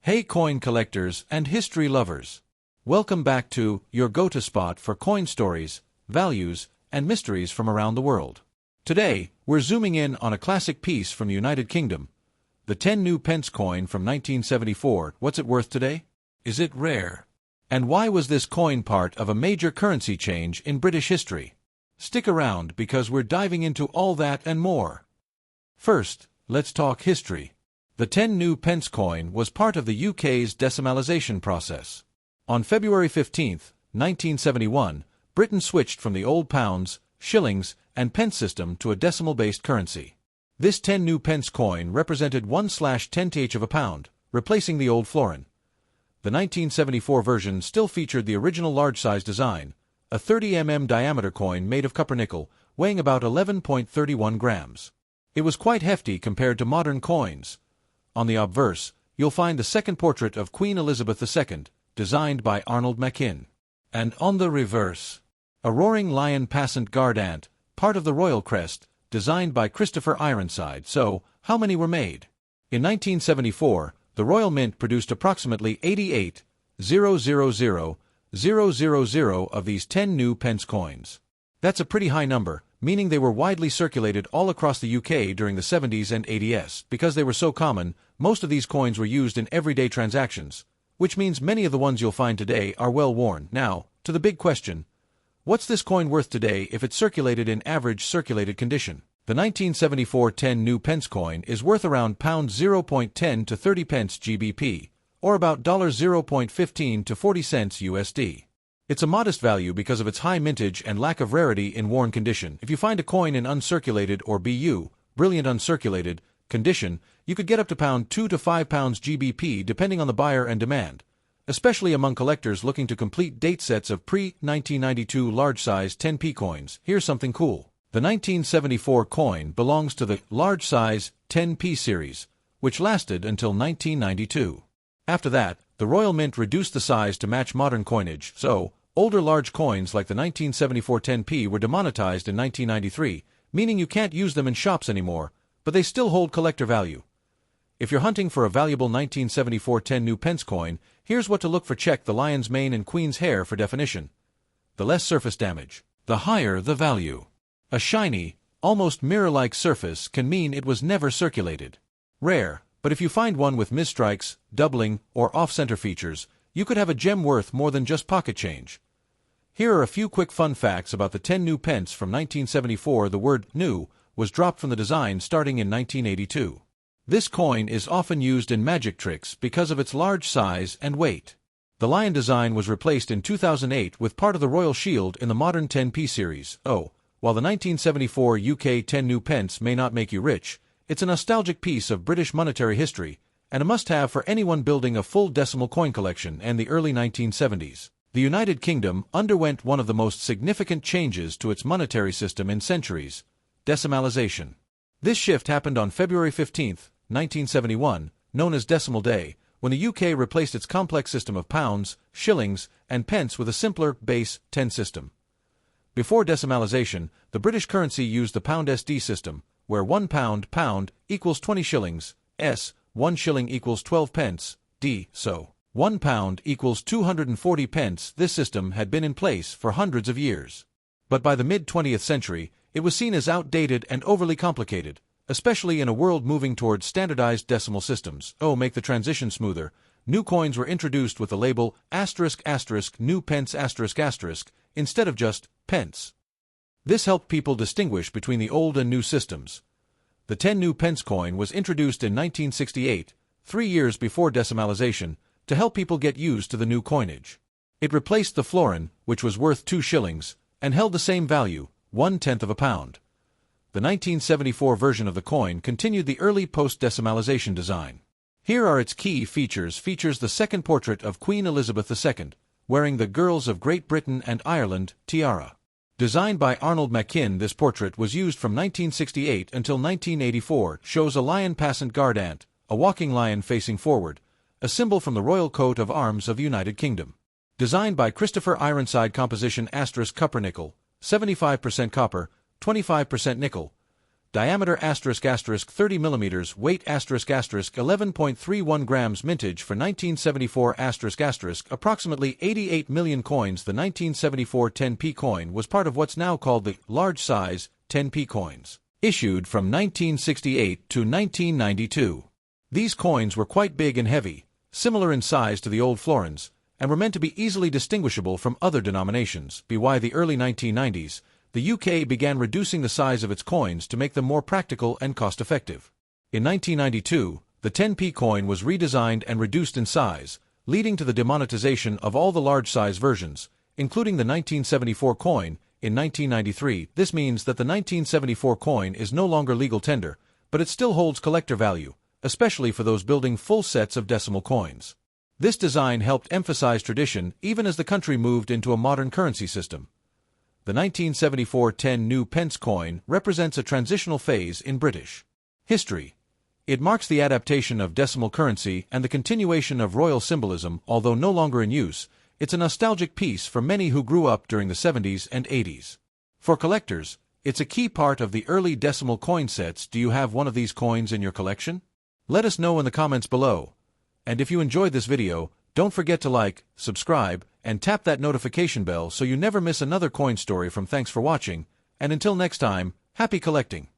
Hey coin collectors and history lovers! Welcome back to your go-to spot for coin stories, values, and mysteries from around the world. Today, we're zooming in on a classic piece from the United Kingdom, the 10 new pence coin from 1974. What's it worth today? Is it rare? And why was this coin part of a major currency change in British history? Stick around because we're diving into all that and more. First, let's talk history. The 10 new pence coin was part of the UK's decimalisation process. On February 15, 1971, Britain switched from the old pounds, shillings, and pence system to a decimal-based currency. This 10 new pence coin represented 1/10th of a pound, replacing the old florin. The 1974 version still featured the original large-size design, a 30 mm diameter coin made of copper nickel, weighing about 11.31 grams. It was quite hefty compared to modern coins. On the obverse, you'll find the second portrait of Queen Elizabeth II, designed by Arnold Machin. And on the reverse, a roaring lion passant guard ant, part of the royal crest, designed by Christopher Ironside. So, how many were made? In 1974, the Royal Mint produced approximately 88,000,000 of these 10 new pence coins. That's a pretty high number, meaning they were widely circulated all across the UK during the 70s and 80s. Because they were so common, most of these coins were used in everyday transactions, which means many of the ones you'll find today are well worn. Now, to the big question, what's this coin worth today if it's circulated in average circulated condition? The 1974 10 new pence coin is worth around £0.10 to 30 pence GBP, or about $0.15 to 40 cents USD. It's a modest value because of its high mintage and lack of rarity in worn condition. If you find a coin in uncirculated or BU, brilliant uncirculated, condition, you could get up to £2 to £5 GBP depending on the buyer and demand, especially among collectors looking to complete date sets of pre-1992 large-size 10p coins. Here's something cool. The 1974 coin belongs to the large-size 10p series, which lasted until 1992. After that, the Royal Mint reduced the size to match modern coinage, so older large coins like the 1974 10p were demonetized in 1993, meaning you can't use them in shops anymore, but they still hold collector value. If you're hunting for a valuable 1974 10 new pence coin, here's what to look for. Check the lion's mane and queen's hair for definition. The less surface damage, the higher the value. A shiny, almost mirror-like surface can mean it was never circulated. Rare, but if you find one with misstrikes, doubling, or off-center features, you could have a gem worth more than just pocket change. Here are a few quick fun facts about the 10 new pence from 1974. The word new was dropped from the design starting in 1982. This coin is often used in magic tricks because of its large size and weight. The lion design was replaced in 2008 with part of the royal shield in the modern 10p series. Oh, while the 1974 UK 10 new pence may not make you rich, it's a nostalgic piece of British monetary history, and a must-have for anyone building a full decimal coin collection. In the early 1970s, the United Kingdom underwent one of the most significant changes to its monetary system in centuries: decimalisation. This shift happened on February 15, 1971, known as Decimal Day, when the UK replaced its complex system of pounds, shillings, and pence with a simpler, base, 10 system. Before decimalisation, the British currency used the pound SD system, where £1 equals 20 shillings, 1 shilling equals 12 pence, so £1 equals 240 pence. This system had been in place for hundreds of years. But by the mid-20th century, it was seen as outdated and overly complicated, especially in a world moving towards standardized decimal systems. Make the transition smoother, new coins were introduced with the label *** new pence ** instead of just pence. This helped people distinguish between the old and new systems. The 10 new pence coin was introduced in 1968, 3 years before decimalisation, to help people get used to the new coinage. It replaced the florin, which was worth 2 shillings, and held the same value, 1/10 of a pound. The 1974 version of the coin continued the early post-decimalisation design. Here are its key features. Features the second portrait of Queen Elizabeth II, wearing the Girls of Great Britain and Ireland tiara. Designed by Arnold Machin, this portrait was used from 1968 until 1984. Shows a lion passant guard ant, a walking lion facing forward, a symbol from the royal coat of arms of the United Kingdom. Designed by Christopher Ironside. Composition *copper nickel, 75% copper, 25% nickel. diameter ***, 30 mm, weight ***, 11.31 grams, mintage for 1974 ***, approximately 88 million coins. The 1974 10p coin was part of what's now called the large size 10p coins, issued from 1968 to 1992. These coins were quite big and heavy, similar in size to the old florins, and were meant to be easily distinguishable from other denominations. By the early 1990s, the UK began reducing the size of its coins to make them more practical and cost-effective. In 1992, the 10p coin was redesigned and reduced in size, leading to the demonetization of all the large-size versions, including the 1974 coin, in 1993. This means that the 1974 coin is no longer legal tender, but it still holds collector value, especially for those building full sets of decimal coins. This design helped emphasize tradition even as the country moved into a modern currency system. The 1974 10 new pence coin represents a transitional phase in British history. It marks the adaptation of decimal currency and the continuation of royal symbolism. Although no longer in use, it's a nostalgic piece for many who grew up during the 70s and 80s. For collectors, it's a key part of the early decimal coin sets. Do you have one of these coins in your collection? Let us know in the comments below. And if you enjoyed this video, don't forget to like, subscribe, and tap that notification bell so you never miss another coin story from Thanks for watching, and until next time, happy collecting!